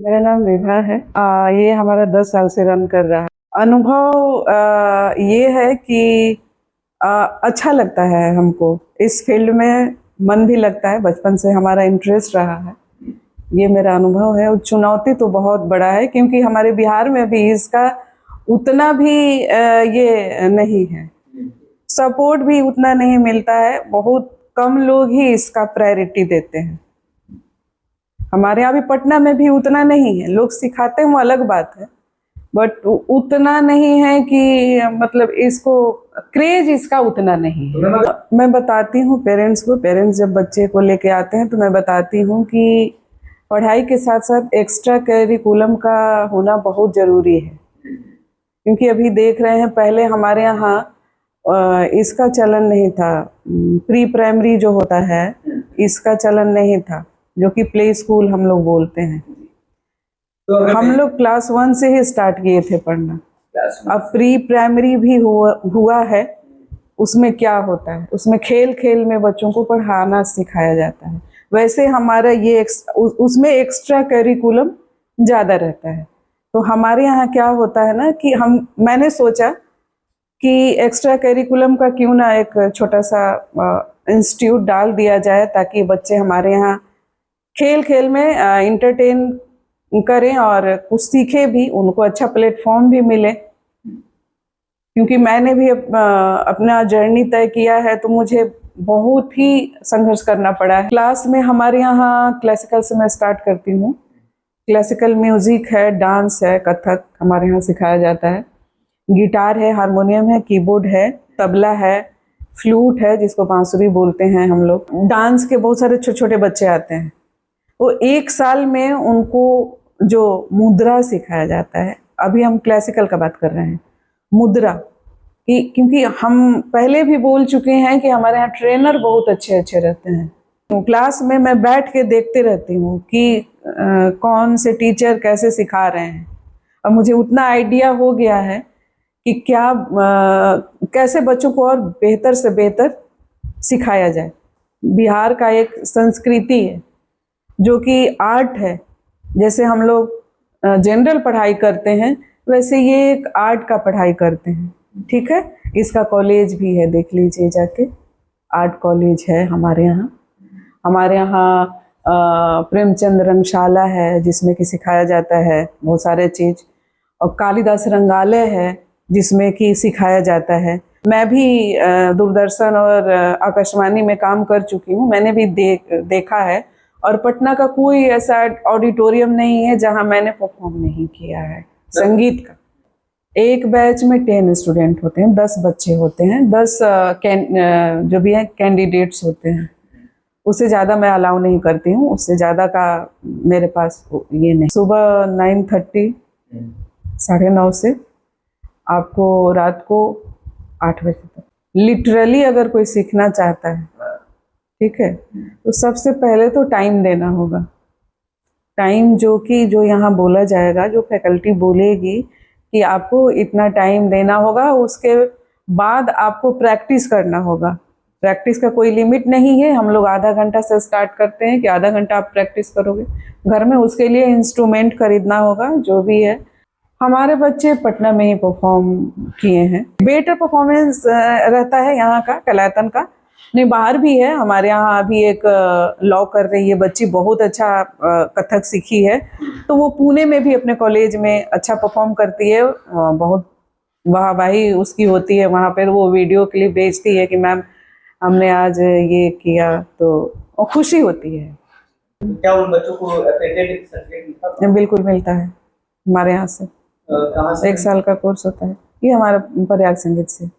मेरा नाम विभा है। ये हमारा 10 साल से रन कर रहा है। अनुभव ये है कि अ, अच्छा लगता है हमको। इस फील्ड में मन भी लगता है, बचपन से हमारा इंटरेस्ट रहा है। ये मेरा अनुभव है। और चुनौती तो बहुत बड़ा है क्योंकि हमारे बिहार में भी इसका उतना भी ये नहीं है। सपोर्ट भी उतना नहीं मिलता है। बहुत कम लोग ही इसका प्रायोरिटी देते हैं। हमारे यहाँ भी पटना में भी उतना नहीं है। लोग सिखाते हैं वो अलग बात है, बट उतना नहीं है कि मतलब इसको क्रेज इसका उतना नहीं है। मैं बताती हूँ पेरेंट्स को। पेरेंट्स जब बच्चे को लेके आते हैं तो मैं बताती हूँ कि पढ़ाई के साथ साथ एक्स्ट्रा करिकुलम का होना बहुत ज़रूरी है। क्योंकि अभी देख रहे हैं, पहले हमारे यहाँ इसका चलन नहीं था। प्री प्राइमरी जो होता है इसका चलन नहीं था, जो कि प्ले स्कूल हम लोग बोलते हैं। तो हम लोग क्लास 1 से ही स्टार्ट किए थे पढ़ना। अब प्री प्राइमरी भी हुआ है। उसमें क्या होता है, उसमें खेल खेल में बच्चों को पढ़ाना सिखाया जाता है। वैसे हमारा ये उसमें एक्स्ट्रा करिकुलम ज़्यादा रहता है। तो हमारे यहाँ क्या होता है ना कि मैंने सोचा कि एक्स्ट्रा करिकुलम का क्यों ना एक छोटा सा इंस्टीट्यूट डाल दिया जाए, ताकि बच्चे हमारे यहाँ खेल खेल में इंटरटेन करें और कुछ सीखे भी, उनको अच्छा प्लेटफॉर्म भी मिले। क्योंकि मैंने भी अपना जर्नी तय किया है, तो मुझे बहुत ही संघर्ष करना पड़ा है। क्लास में हमारे यहाँ क्लासिकल से मैं स्टार्ट करती हूँ। क्लासिकल म्यूजिक है, डांस है, कथक हमारे यहाँ सिखाया जाता है। गिटार है, हारमोनियम है, कीबोर्ड है, तबला है, फ्लूट है जिसको बांसुरी बोलते हैं हम लोग। डांस के बहुत सारे छोटे छोटे बच्चे आते हैं। वो 1 साल में उनको जो मुद्रा सिखाया जाता है, अभी हम क्लासिकल का बात कर रहे हैं, मुद्रा कि क्योंकि हम पहले भी बोल चुके हैं कि हमारे यहाँ ट्रेनर बहुत अच्छे अच्छे रहते हैं। तो क्लास में मैं बैठ के देखते रहती हूँ कि कौन से टीचर कैसे सिखा रहे हैं। और मुझे उतना आइडिया हो गया है कि कैसे बच्चों को और बेहतर से बेहतर सिखाया जाए। बिहार का एक संस्कृति है जो कि आर्ट है। जैसे हम लोग जनरल पढ़ाई करते हैं, वैसे ये एक आर्ट का पढ़ाई करते हैं। ठीक है, इसका कॉलेज भी है, देख लीजिए जाके। आर्ट कॉलेज है हमारे यहाँ। हमारे यहाँ प्रेमचंद रंगशाला है जिसमें कि सिखाया जाता है बहुत सारे चीज़। और कालिदास रंगालय है जिसमें कि सिखाया जाता है। मैं भी दूरदर्शन और आकाशवाणी में काम कर चुकी हूँ। मैंने भी देखा है। और पटना का कोई ऐसा ऑडिटोरियम नहीं है जहाँ मैंने परफॉर्म नहीं किया है संगीत का। एक बैच में 10 स्टूडेंट होते हैं, 10 बच्चे होते हैं, 10 जो भी हैं कैंडिडेट्स होते हैं। उससे ज़्यादा मैं अलाउ नहीं करती हूँ, उससे ज़्यादा का मेरे पास ये नहीं। सुबह 9:30 9:30 से आपको रात को 8 बजे तक। लिटरली अगर कोई सीखना चाहता है, ठीक है, तो सबसे पहले तो टाइम देना होगा। टाइम जो यहाँ बोला जाएगा, जो फैकल्टी बोलेगी कि आपको इतना टाइम देना होगा, उसके बाद आपको प्रैक्टिस करना होगा। प्रैक्टिस का कोई लिमिट नहीं है। हम लोग आधा घंटा से स्टार्ट करते हैं कि आधा घंटा आप प्रैक्टिस करोगे घर में। उसके लिए इंस्ट्रूमेंट खरीदना होगा, जो भी है। हमारे बच्चे पटना में ही परफॉर्म किए हैं। बेटर परफॉर्मेंस रहता है यहाँ का, कलातन का। नहीं, बाहर भी है। हमारे यहाँ अभी एक लॉ कर रही है बच्ची, बहुत अच्छा कथक सीखी है, तो वो पुणे में भी अपने कॉलेज में अच्छा परफॉर्म करती है। बहुत वाहवाही उसकी होती है वहाँ पर। वो वीडियो क्लिप भेजती है कि मैम हमने आज ये किया, तो खुशी होती है। क्या उन बच्चों को एफिलिएटेड सर्टिफिकेट मिलता है? बिल्कुल मिलता है हमारे यहाँ से। कहाँ से? 1 साल का कोर्स होता है। ये हमारा प्रयाग संगीत से।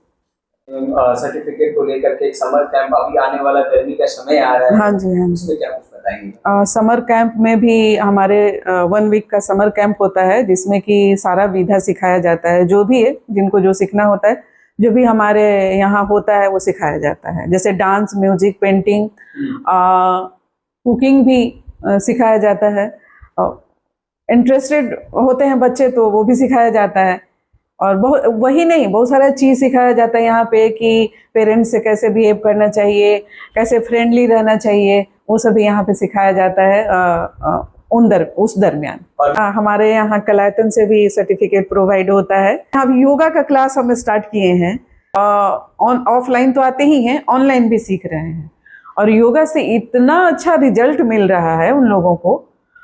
सर्टिफिकेट को लेकर के एक समर कैंप अभी आने वाला, गर्मी का समय आ रहा है। हाँ जी, हाँ जी। उसमें क्या कुछ बताएंगे? समर कैंप में भी हमारे 1 वीक का समर कैंप होता है, जिसमें कि सारा विधा सिखाया जाता है। जो भी है, जिनको जो सीखना होता है, जो भी हमारे यहाँ होता है वो सिखाया जाता है। जैसे डांस, म्यूजिक, पेंटिंग, कुकिंग भी सिखाया जाता है। इंटरेस्टेड होते हैं बच्चे तो वो भी सिखाया जाता है। और वही नहीं, बहुत सारा चीज़ सिखाया जाता है यहाँ पे कि पेरेंट्स से कैसे बिहेव करना चाहिए, कैसे फ्रेंडली रहना चाहिए, वो सभी यहाँ पे सिखाया जाता है। उस दरमियान और हमारे यहाँ कलायतन से भी सर्टिफिकेट प्रोवाइड होता है। अब योगा का क्लास हम स्टार्ट किए हैं, ऑफलाइन तो आते ही हैं, ऑनलाइन भी सीख रहे हैं और योगा से इतना अच्छा रिजल्ट मिल रहा है उन लोगों को।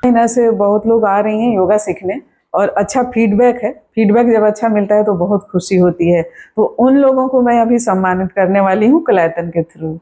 महीना से बहुत लोग आ रही हैं योगा सीखने और अच्छा फीडबैक है। फीडबैक जब अच्छा मिलता है तो बहुत खुशी होती है। तो उन लोगों को मैं अभी सम्मानित करने वाली हूँ कलायतन के थ्रू।